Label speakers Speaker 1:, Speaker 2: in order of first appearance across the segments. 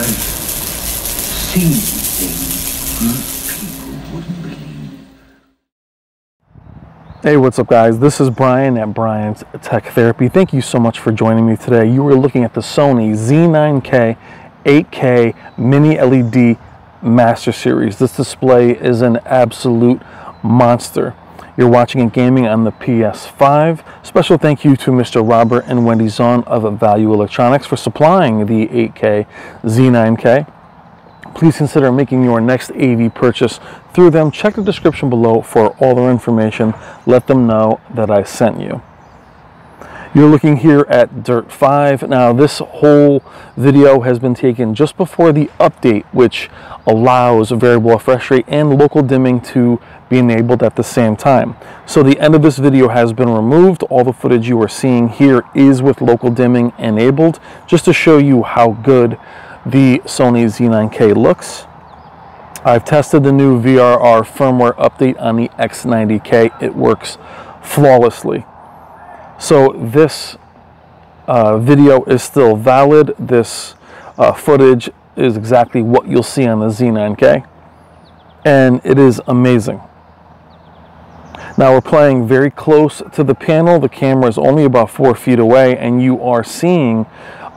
Speaker 1: I've seen things you people wouldn't believe.
Speaker 2: Hey, what's up guys? This is Brian at Brian's Tech Therapy. Thank you so much for joining me today. You were looking at the Sony Z9K 8K Mini LED Master Series. This display is an absolute monster. You're watching and gaming on the PS5. Special thank you to Mr. Robert and Wendy Zahn of Value Electronics for supplying the 8K Z9K. Please consider making your next AV purchase through them. Check the description below for all their information. Let them know that I sent you. You're looking here at Dirt 5. Now, this whole video has been taken just before the update, which allows variable refresh rate and local dimming to be enabled at the same time. So the end of this video has been removed. All the footage you are seeing here is with local dimming enabled, just to show you how good the Sony Z9K looks. I've tested the new VRR firmware update on the X90K. It works flawlessly. So this video is still valid. This footage is exactly what you'll see on the Z9K, and it is amazing. Now we're playing very close to the panel. The camera is only about 4 feet away, and you are seeing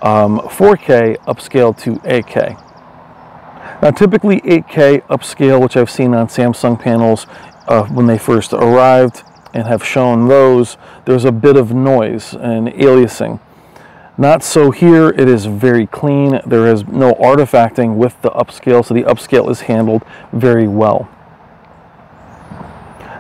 Speaker 2: 4K upscale to 8K. Now typically 8K upscale, which I've seen on Samsung panels when they first arrived and have shown those, there's a bit of noise and aliasing. Not so here. It is very clean. There is no artifacting with the upscale, so the upscale is handled very well.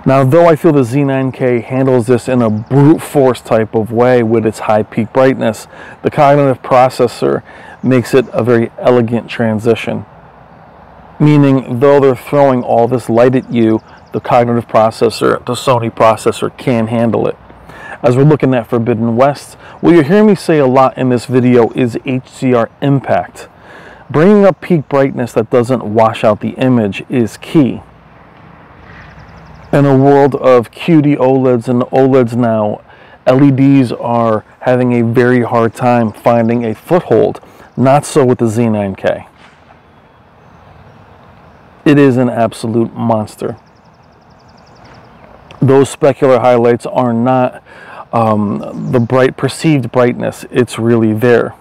Speaker 2: Now, though I feel the Z9K handles this in a brute force type of way with its high peak brightness, the cognitive processor makes it a very elegant transition. Meaning, though they're throwing all this light at you, the cognitive processor, the Sony processor, can handle it. As we're looking at Forbidden West, what you're hearing me say a lot in this video is HDR impact. Bringing up peak brightness that doesn't wash out the image is key. In a world of QD OLEDs and OLEDs now, LEDs are having a very hard time finding a foothold. Not so with the Z9K. It is an absolute monster. Those specular highlights are not the perceived brightness. It's really there.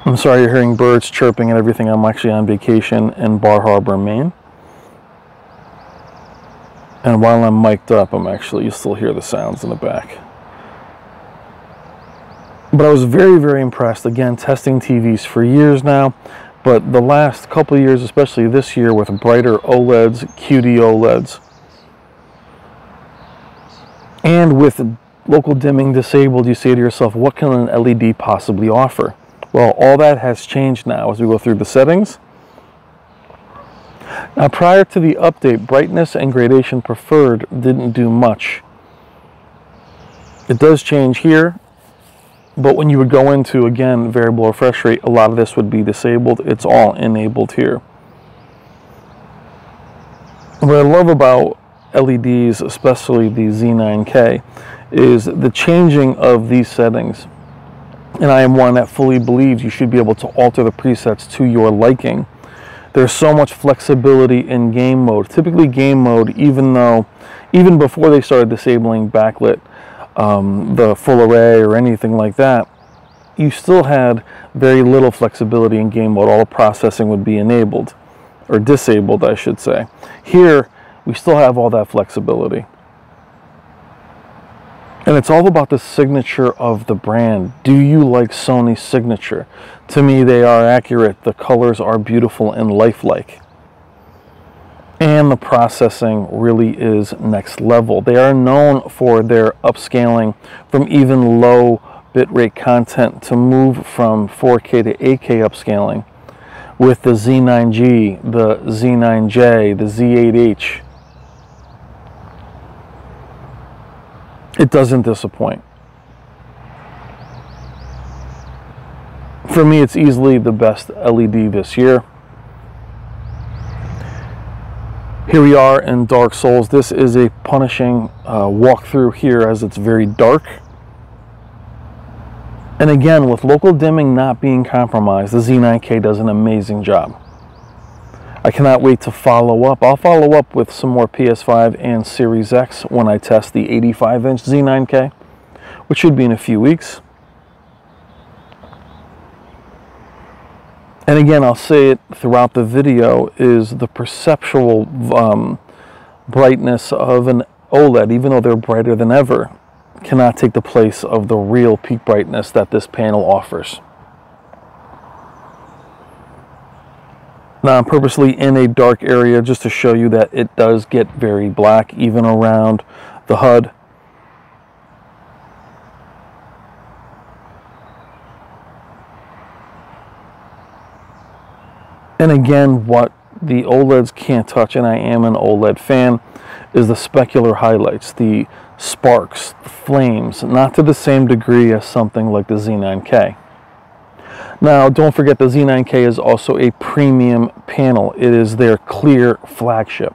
Speaker 2: I'm sorry you're hearing birds chirping and everything. I'm actually on vacation in Bar Harbor, Maine. And while I'm mic'd up, you still hear the sounds in the back. But I was very, very impressed. Again, testing TVs for years now, but the last couple of years, especially this year, with brighter OLEDs, QD OLEDs, and with local dimming disabled, you say to yourself, what can an LED possibly offer? Well, all that has changed now as we go through the settings. Now, prior to the update, brightness and gradation preferred didn't do much. It does change here, but when you would go into, again, variable refresh rate, a lot of this would be disabled. It's all enabled here. What I love about LEDs, especially the Z9K, is the changing of these settings. And I am one that fully believes you should be able to alter the presets to your liking. There's so much flexibility in game mode. Typically game mode, even before they started disabling backlit, the full array or anything like that, you still had very little flexibility in game mode. All processing would be enabled, or disabled, I should say. Here, we still have all that flexibility. And it's all about the signature of the brand. Do you like Sony's signature? To me, they are accurate. The colors are beautiful and lifelike. And the processing really is next level. They are known for their upscaling from even low bitrate content to move from 4K to 8K upscaling with the Z9G, the Z9J, the Z8H. It doesn't disappoint. For me, it's easily the best LED this year. Here we are in Dark Souls. This is a punishing walkthrough here as it's very dark. And again, with local dimming not being compromised, the Z9K does an amazing job. I cannot wait to follow up. I'll follow up with some more PS5 and Series X when I test the 85-inch Z9K, which should be in a few weeks. And again, I'll say it throughout the video, is the perceptual brightness of an OLED, even though they're brighter than ever, cannot take the place of the real peak brightness that this panel offers. Now I'm purposely in a dark area just to show you that it does get very black even around the HUD. And again, what the OLEDs can't touch, and I am an OLED fan, is the specular highlights, the sparks, the flames, not to the same degree as something like the Z9K. Now, don't forget the Z9K is also a premium panel. It is their clear flagship.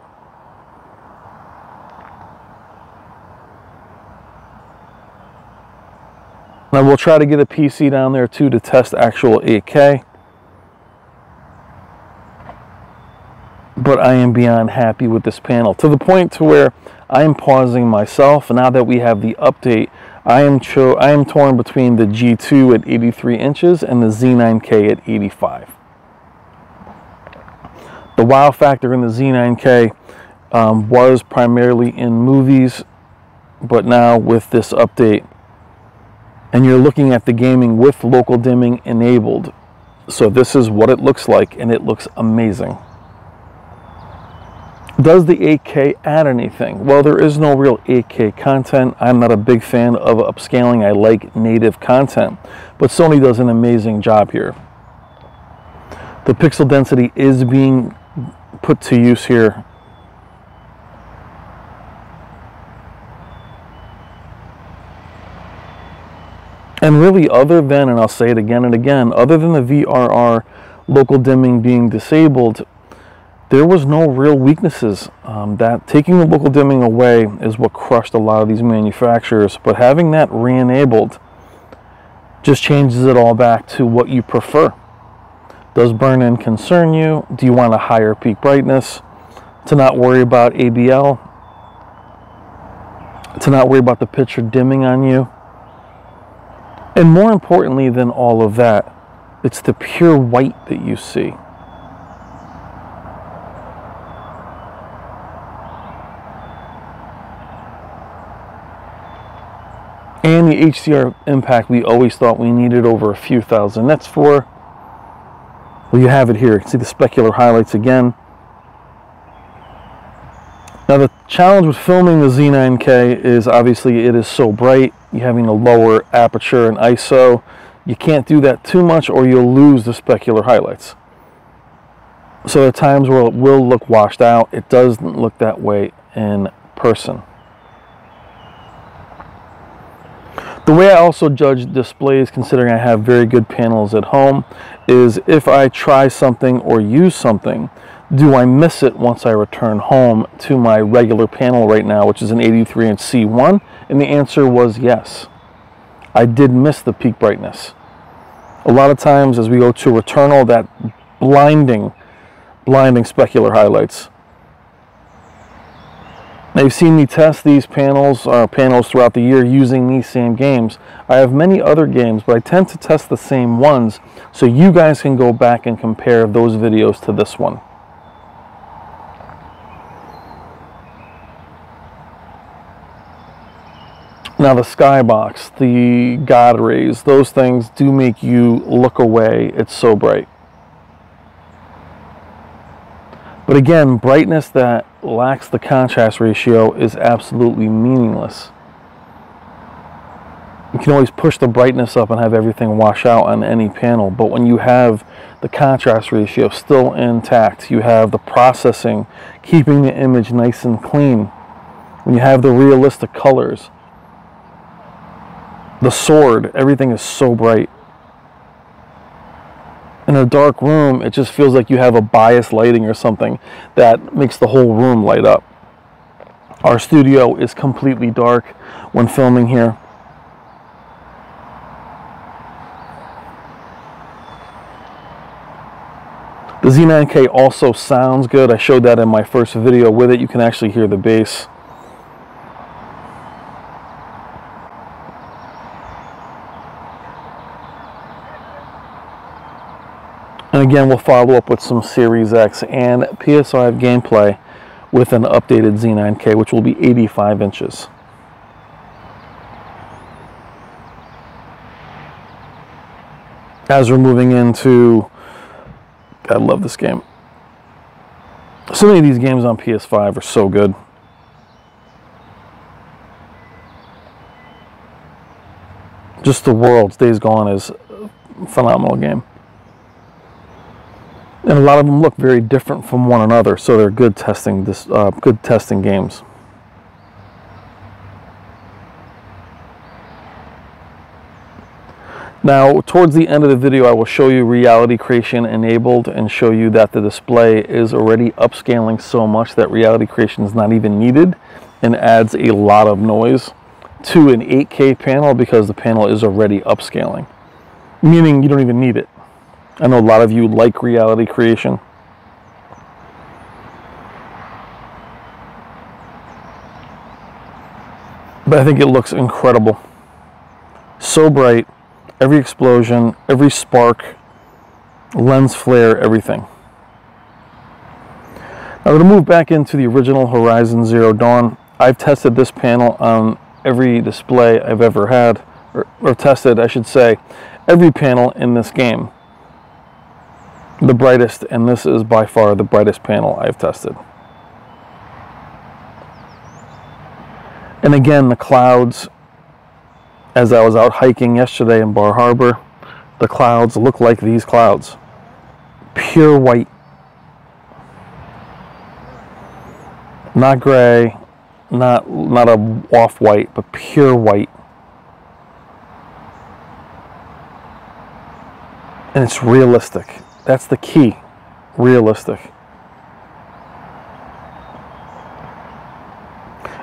Speaker 2: Now, we'll try to get a PC down there too to test actual 8K. But I am beyond happy with this panel, to the point to where I am pausing myself. Now that we have the update, I am torn between the G2 at 83 inches and the Z9K at 85. The wow factor in the Z9K was primarily in movies, but now with this update, and you're looking at the gaming with local dimming enabled. So this is what it looks like, and it looks amazing. Does the 8K add anything? Well, there is no real 8K content. I'm not a big fan of upscaling. I like native content, but Sony does an amazing job here. The pixel density is being put to use here. And really, other than, and I'll say it again and again, other than the VRR local dimming being disabled, there was no real weaknesses. That taking the local dimming away is what crushed a lot of these manufacturers, but having that re-enabled just changes it all back to what you prefer. Does burn-in concern you? Do you want a higher peak brightness? To not worry about ABL? To not worry about the picture dimming on you? And more importantly than all of that, it's the pure white that you see. And the HDR impact we always thought we needed over a few thousand nits for. Well, you have it here. You can see the specular highlights again. Now the challenge with filming the Z9K is obviously it is so bright. You're having a lower aperture and ISO. You can't do that too much or you'll lose the specular highlights. So there are times where it will look washed out. It doesn't look that way in person. The way I also judge displays, considering I have very good panels at home, is if I try something or use something, do I miss it once I return home to my regular panel right now, which is an 83-inch C1? And the answer was yes. I did miss the peak brightness. A lot of times as we go to Returnal, that blinding specular highlights. Now you've seen me test these panels throughout the year using these same games. I have many other games, but I tend to test the same ones so you guys can go back and compare those videos to this one. Now the skybox, the God rays, those things do make you look away. It's so bright. But again, brightness that lacks the contrast ratio is absolutely meaningless. You can always push the brightness up and have everything wash out on any panel, but when you have the contrast ratio still intact, you have the processing keeping the image nice and clean, when you have the realistic colors, the sword, everything is so bright. In a dark room, it just feels like you have a biased lighting or something that makes the whole room light up. Our studio is completely dark when filming here. The Z9K also sounds good. I showed that in my first video with it. You can actually hear the bass. And again, we'll follow up with some Series X and PS5 gameplay with an updated Z9K, which will be 85 inches. As we're moving into, I love this game. So many of these games on PS5 are so good. Just The World's Days Gone is a phenomenal game. And a lot of them look very different from one another, so they're good testing games. Now, towards the end of the video, I will show you reality creation enabled and show you that the display is already upscaling so much that reality creation is not even needed and adds a lot of noise to an 8K panel because the panel is already upscaling, meaning you don't even need it. I know a lot of you like reality creation. But I think it looks incredible. So bright, every explosion, every spark, lens flare, everything. Now to move back into the original Horizon Zero Dawn, I've tested this panel on every display I've ever had, or tested, I should say, every panel in this game. The brightest, and this is by far the brightest panel I've tested. And again, the clouds, as I was out hiking yesterday in Bar Harbor, the clouds look like these clouds. Pure white. Not gray, not a off-white, but pure white. And it's realistic. That's the key. Realistic.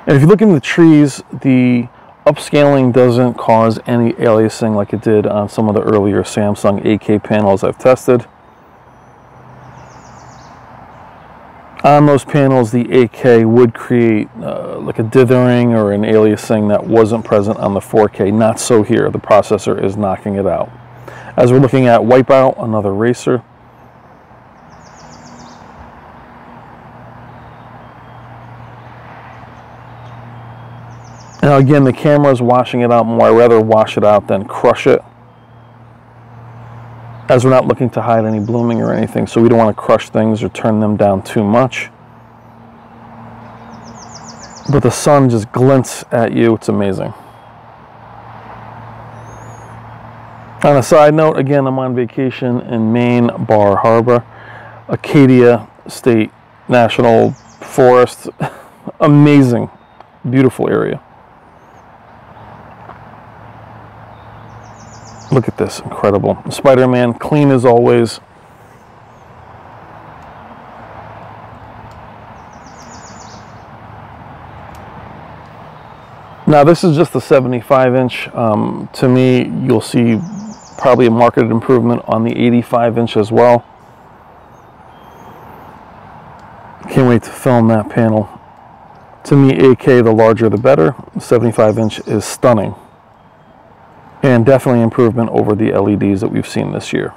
Speaker 2: And if you look in the trees, the upscaling doesn't cause any aliasing like it did on some of the earlier Samsung 8K panels I've tested. On those panels, the 8K would create like a dithering or an aliasing that wasn't present on the 4K. Not so here. The processor is knocking it out. As we're looking at Wipeout, another racer. Now again, the camera is washing it out more. I'd rather wash it out than crush it, as we're not looking to hide any blooming or anything, so we don't want to crush things or turn them down too much. But the sun just glints at you. It's amazing. On a side note, again, I'm on vacation in Maine, Bar Harbor, Acadia State National Forest. Amazing, beautiful area. Look at this, incredible. Spider-Man, clean as always. Now this is just the 75-inch. To me, you'll see probably a marked improvement on the 85-inch as well. Can't wait to film that panel. To me, 8K, the larger the better. 75-inch is stunning. And definitely improvement over the LEDs that we've seen this year.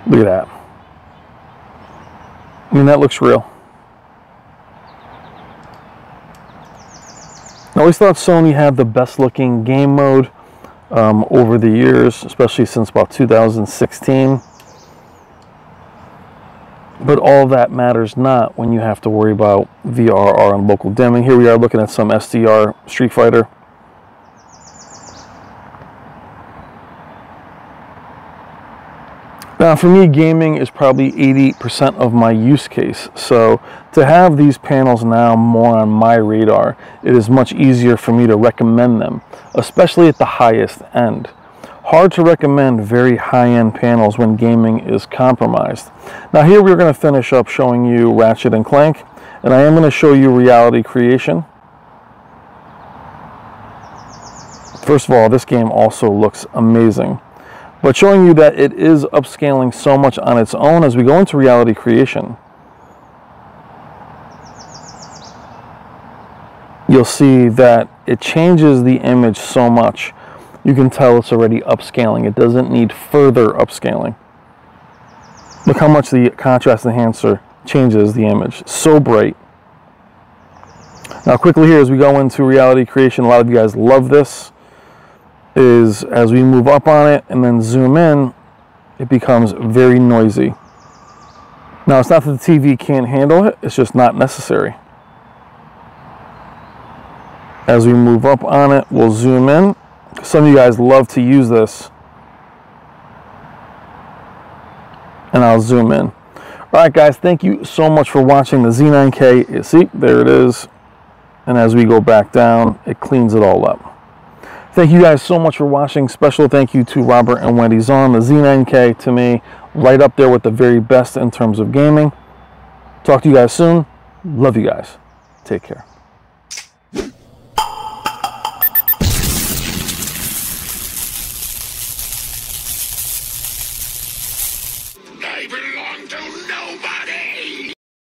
Speaker 2: Look at that. I mean, that looks real. I always thought Sony had the best looking game mode over the years, especially since about 2016. But all that matters not when you have to worry about VRR and local dimming. Here we are looking at some SDR Street Fighter. Now for me, gaming is probably 80% of my use case. So to have these panels now more on my radar, it is much easier for me to recommend them, especially at the highest end. Hard to recommend very high-end panels when gaming is compromised. Now here we're going to finish up showing you Ratchet and Clank, and I am going to show you Reality Creation. First of all, this game also looks amazing, but showing you that it is upscaling so much on its own as we go into Reality Creation. You'll see that it changes the image so much. You can tell it's already upscaling. It doesn't need further upscaling. Look how much the contrast enhancer changes the image. So bright. Now quickly here as we go into Reality Creation, a lot of you guys love this, is as we move up on it and then zoom in, it becomes very noisy. Now it's not that the TV can't handle it, it's just not necessary. As we move up on it, we'll zoom in. Some of you guys love to use this. And I'll zoom in. Alright guys, thank you so much for watching the Z9K. See, there it is. And as we go back down, it cleans it all up. Thank you guys so much for watching. Special thank you to Robert and Wendy Zahn. The Z9K, to me, right up there with the very best in terms of gaming. Talk to you guys soon. Love you guys. Take care.